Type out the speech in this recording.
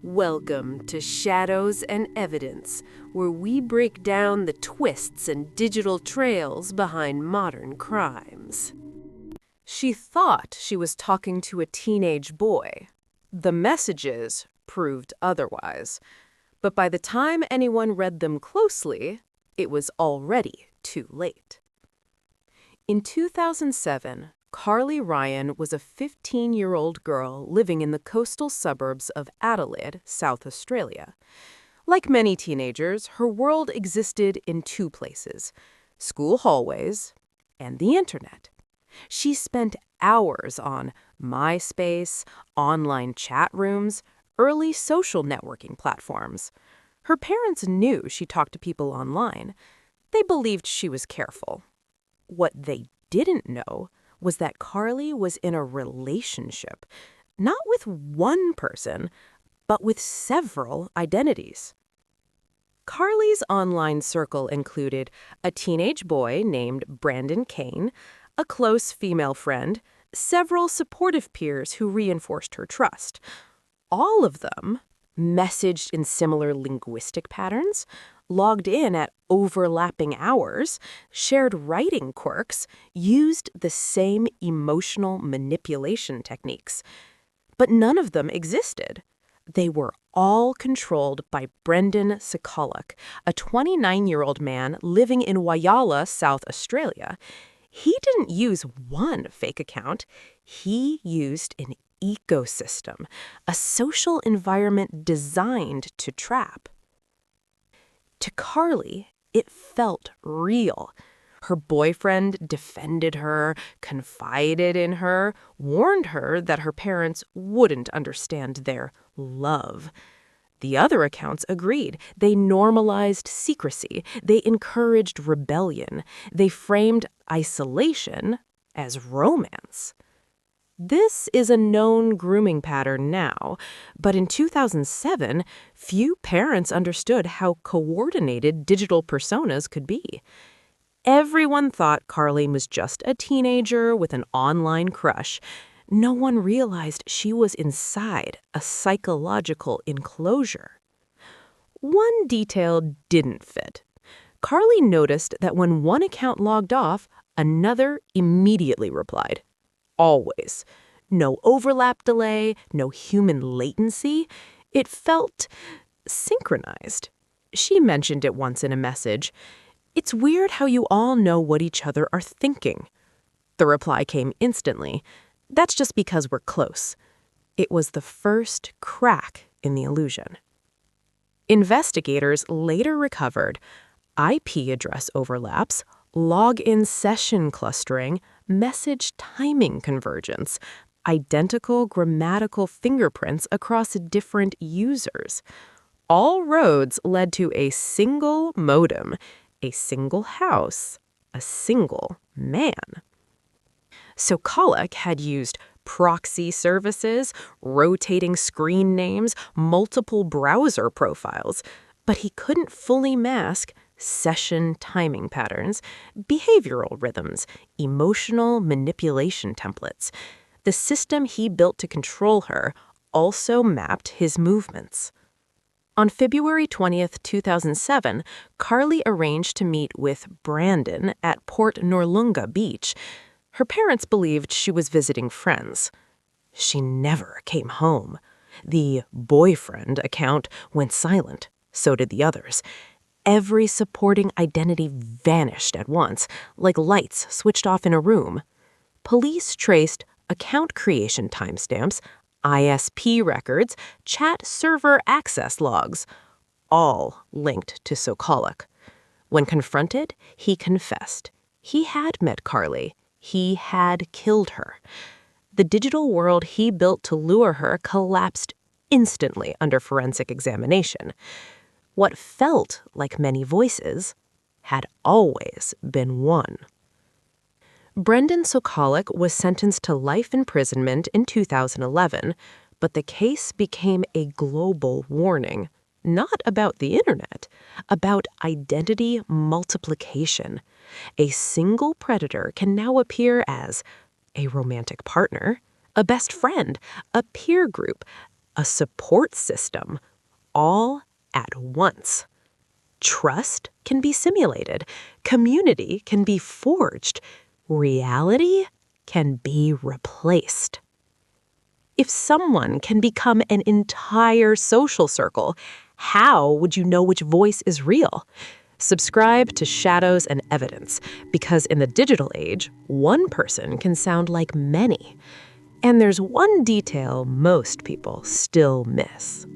Welcome to Shadows and Evidence, where we break down the twists and digital trails behind modern crimes. She thought she was talking to a teenage boy. The messages proved otherwise. But by the time anyone read them closely, it was already too late. In 2007, Carly Ryan was a 15-year-old girl living in the coastal suburbs of Adelaide, South Australia. Like many teenagers, her world existed in two places: school hallways and the internet. She spent hours on MySpace, online chat rooms, early social networking platforms. Her parents knew she talked to people online. They believed she was careful. What they didn't know was that Carly was in a relationship, not with one person, but with several identities. Carly's online circle included a teenage boy named Brandon Kane, a close female friend, several supportive peers who reinforced her trust. All of them messaged in similar linguistic patterns, logged in at overlapping hours, shared writing quirks, used the same emotional manipulation techniques. But none of them existed. They were all controlled by Brendan Sokoloc, a 29-year-old man living in Whyalla, South Australia. He didn't use one fake account. He used an ecosystem, a social environment designed to trap. To Carly, it felt real. Her boyfriend defended her, confided in her, warned her that her parents wouldn't understand their love. The other accounts agreed. They normalized secrecy. They encouraged rebellion. They framed isolation as romance. This is a known grooming pattern now, but in 2007, few parents understood how coordinated digital personas could be. Everyone thought Carly was just a teenager with an online crush. No one realized she was inside a psychological enclosure. One detail didn't fit. Carly noticed that when one account logged off, another immediately replied. Always. No overlap delay, no human latency. It felt synchronized. She mentioned it once in a message. "It's weird how you all know what each other are thinking." The reply came instantly. "That's just because we're close." It was the first crack in the illusion. Investigators later recovered IP address overlaps, login session clustering, message timing convergence, identical grammatical fingerprints across different users. All roads led to a single modem, a single house, a single man. Sokoloc had used proxy services, rotating screen names, multiple browser profiles, but he couldn't fully mask session timing patterns, behavioral rhythms, emotional manipulation templates. The system he built to control her also mapped his movements. On February 20th, 2007, Carly arranged to meet with Brandon at Port Noarlunga Beach. Her parents believed she was visiting friends. She never came home. The boyfriend account went silent. So did the others. Every supporting identity vanished at once, like lights switched off in a room. Police traced account creation timestamps, ISP records, chat server access logs, all linked to Sokoloc. When confronted, he confessed. He had met Carly. He had killed her. The digital world he built to lure her collapsed instantly under forensic examination. What felt like many voices had always been one. Brendan Sokoloc was sentenced to life imprisonment in 2011, but the case became a global warning, not about the internet, about identity multiplication. A single predator can now appear as a romantic partner, a best friend, a peer group, a support system, all at once. Trust can be simulated, community can be forged, reality can be replaced. If someone can become an entire social circle, how would you know which voice is real? Subscribe to Shadows and Evidence, because in the digital age, one person can sound like many. And there's one detail most people still miss.